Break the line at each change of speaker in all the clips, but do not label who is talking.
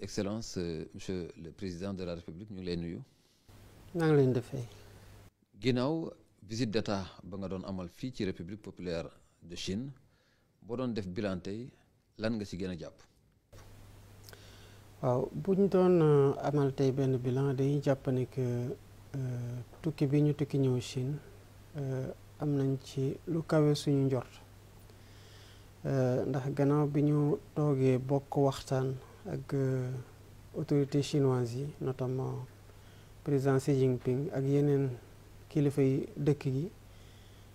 Excellence, Monsieur le Président de la République ñu ngi lay nuyu.
maa ngi leen di fay.
ginnaaw visite d'État ba nga doon amal fii ci République populaire de Chine boo doon def bilan tey lan nga ci gën a jàpp.
waaw bu ñu doon amal tey benn bilan dañuy jàpp ne que tukki bi ñu tukki ñëw Chine am nañ ci lu kawe suñu njort ndax gannaaw bi ñu toogee bokk waxtaan ak autorités chinoises yi notamment président Xi Jinping ak yeneen kilifa yi dëkk gi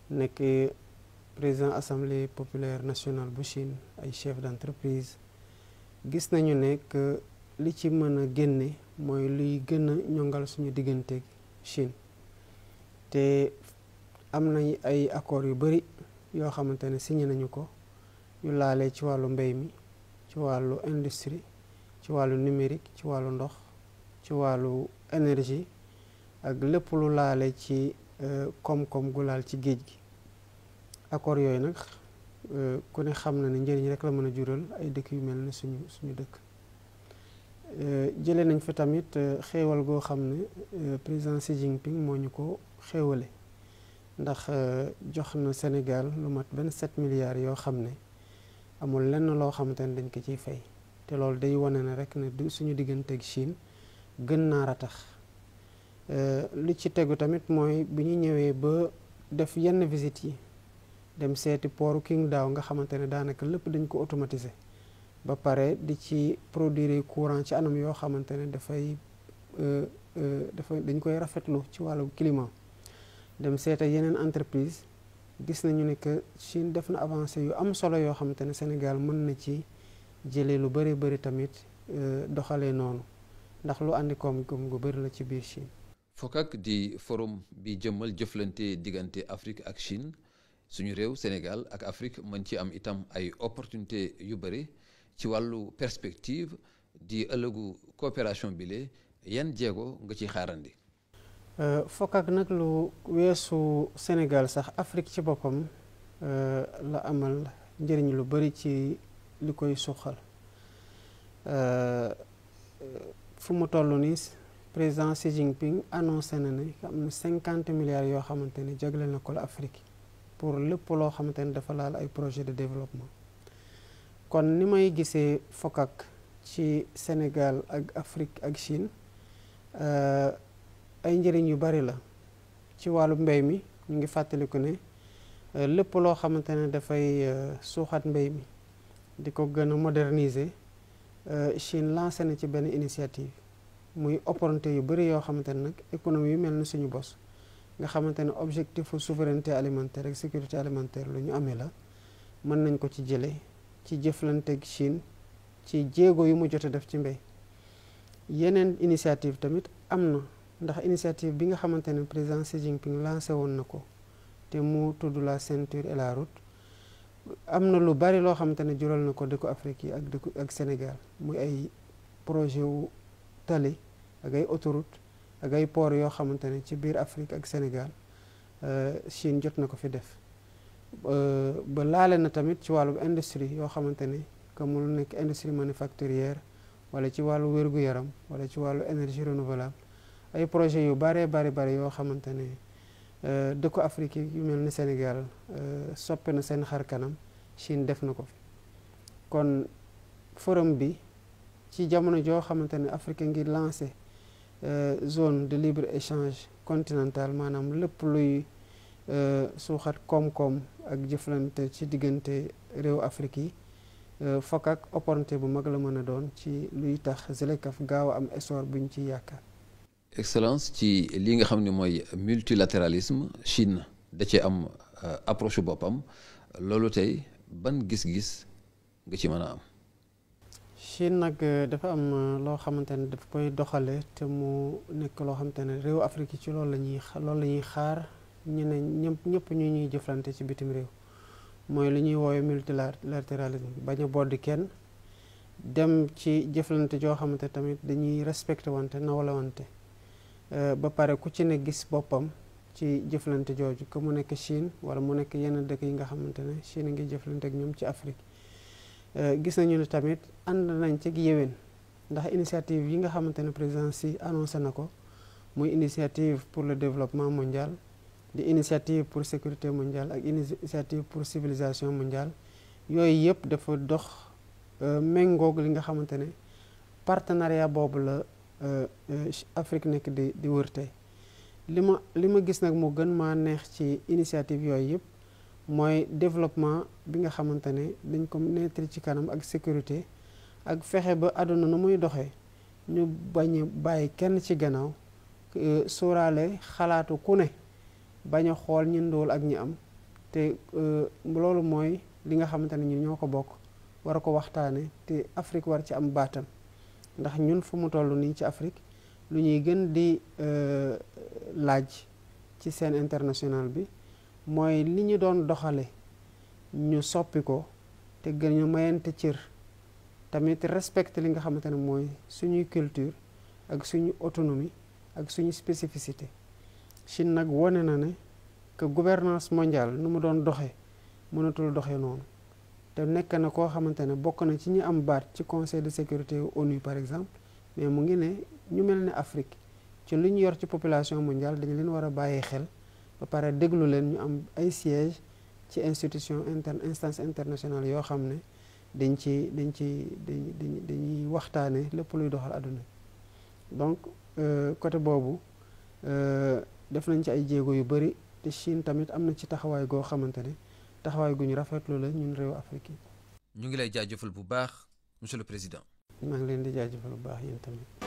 nekk président assemblée populaire nationale bu Chine ay chef d'entreprise gis nañu ne que li ci mën a génne mooy luy gën a ñongal suñu digganteeg Chine te am nañ ay accords yu bari yoo xamante ne signé nañu ko yu laalee ci wàllu mbay mi ci wàllu industrie ci wàllu numérique ci wàllu ndox ci wàllu énergie ak lépp lu laale ci koom-koom gu laal ci géej gi accords yooyu nag ku ne xam na ne njëriñ rek la mën a jural ay dëkk yu mel ne suñu dëkk jëlee nañ fi tamit xéewal goo xam ne président Xi Jinping moo ñu ko xéewale ndax jox na Sénégal lu mat 27 milliards yoo xam ne amul lenn loo xamante ne dañ ko ciy fay te loolu day wane ne rek ne suñu digganteeg Chine gën naa ratax li ci tegu tamit mooy bi ñu ñëwee ba def yenn visite yi dem seeti port Qingdao nga xamante ne daanaka lépp dañ ko automatiser ba pare di ci produire courant ci anam yoo xamante ne dañ koy rafetlu ci wàllu climat dem seeta yeneen entreprise gis nañu ne que Chine def na avancé yu am solo yoo xamante ne Sénégal mën na ci jëlee lu bari bari tamit doxalee noonu ndax lu andi koom-koom gu bari la ci biir Chine.
FOCAC di forum bi jëmmal jëflante diggante Afrique ak Chine suñu réew Sénégal ak Afrique mën ci am itam ay opportunité yu bari ci wàllu perspective di ëllëgu coopération bile yan jéego nga ciy xaarandi.
FOCAC nag lu weesu Sénégal sax Afrique ci boppam la amal njëriñ lu bari ci li koy suqal fu mu toll nii président Xi Jinping annoncé na ne am na 50 milliards yoo xamante ne jagleel na ko la Afrique pour lépp loo xamante ne dafa laal ay projet de développement kon ni may gisee FOCAC ci Sénégal ak Afrique ak Chine ay njëriñ yu bari la ci wàllu mbay mi ñu ngi fàttaliku ne lépp loo xamante ne dafay suuxat mbay mi di ko gën a moderniser Chine lancé na ci benn initiative muy opportunité yu bari yoo xamante ne nag économie yu mel ni suñu bos nga xamante ne objectif souveraineté alimentaire ak sécurité alimentaire lu ñu amee la mën nañ ko ci jële ci jëflanteeg Chine ci jéego yu mu jot a def ci mbay yeneen initiative tamit am na ndax initiative bi nga xamante ne président Xi Jinping lancé woon na ko te mu tudd la ceinture et la route am na lu bari loo xamante ne jural na ko dëkku Afrique yi ak Sénégal muy ay projet wu tali ak ay autoroute ak ay port yoo xamante ne ci biir Afrique ak Sénégal Chine jot na ko fi def ba laale na tamit ci wàllu industrie yoo xamante ne comme lu nekk industrie manufacturière wala ci wàllu wér-gu-yaram wala ci wàllu énergie renouvelable ay projet yu bari yoo xamante ne dëkku Afrique yu mel ni Sénégal soppe na seen xar kanam Chine def na ko fi kon forum bi ci jamono joo xamante ne Afrique ngir lancé zone de libre échange continentale maanaam lépp luy suuxat koom-koom ak jëflante ci diggante réew Afrique yi FOCAC opportunité bu mag la mën a doon ci luy tax ZLECAf gaaw a am essor buñ ci yaakaar.
Excellence ci li nga xam ne mooy multilatéralisme Chine da cee am approche boppam loolu tey ban gis-gis nga ci mën a am.
Chine nag dafa am loo xamante ne daf koy doxale te mu nekk loo xamante ne réew Afrique yi ci loolu la ñuy xaar ñeneen ñëpp ñu ñuy jëflante ci bitim réew mooy li ñuy woowee multilatéralisme bañ a boddi kenn dem ci jëflante joo xamante tamit dañuy respecté wante nawla wante ba pare ku ci ne gis boppam ci jëflante jooju que mu nekk Chine wala mu nekk yenn dëkk yi nga xamante ne Chine ngi jëflante ak ñoom ci Afrique gis nañu ne tamit ànd nañ ci yéwén ndax initiative yi nga xamante ne président Xi annoncé na ko muy initiative pour le développement mondial di initiative pour sécurité mondiale ak initiative pour civilisation mondiale yooyu yëpp dafa dox méngoog li nga xamante ne partenariat boobu la Afrique nekk di wër tey li ma gis nag moo gën maa neex ci initiative yooyu yëpp mooy développement bi nga xamante ne dañ ko mettre ci kanam ak sécurité ak fexe ba àdduna nu muy doxee ñu bañ a bàyyi kenn ci gannaaw sóoraale xalaatu ku ne bañ a xool ñi ndóol ak ñi am te loolu mooy li nga xamante ne ñun ñoo ko bokk war a ko waxtaane te Afrique war ci am baatam ndax ñun fu mu toll nii ci Afrique lu ñuy gën di laaj ci scène internationale bi mooy li ñu doon doxale ñu soppi ko te gën ñu mayante cër tamit respecte li nga xamante ne mooy suñuy culture ak suñu autonomie ak suñu spécificité Chine nag wone na ne que gouvernance mondiale nu mu doon doxee mënatul doxee noonu te nekk na koo xamante ne bokk na ci ñi am baat ci conseil de sécurité ONU par exemple mais mu ngi ne ñu mel ne Afrique ci li ñu yor ci population mondiale dañu leen war a bàyyee xel ba pare déglu leen ñu am ay siège ci instance internationale yoo xam ne dañuy waxtaane lépp luy doxal àdduna donc côté boobu def nañ ci ay jéego yu bari te Chine tamit am na ci taxawaay goo xamante ne taxawaay gu ñu rafetlu la ñun réew Afrique yi.
ñu ngi lay jaajëfal bu baax monsieur le président.
maa ngi leen di jaajëfal bu baax yéen tamit.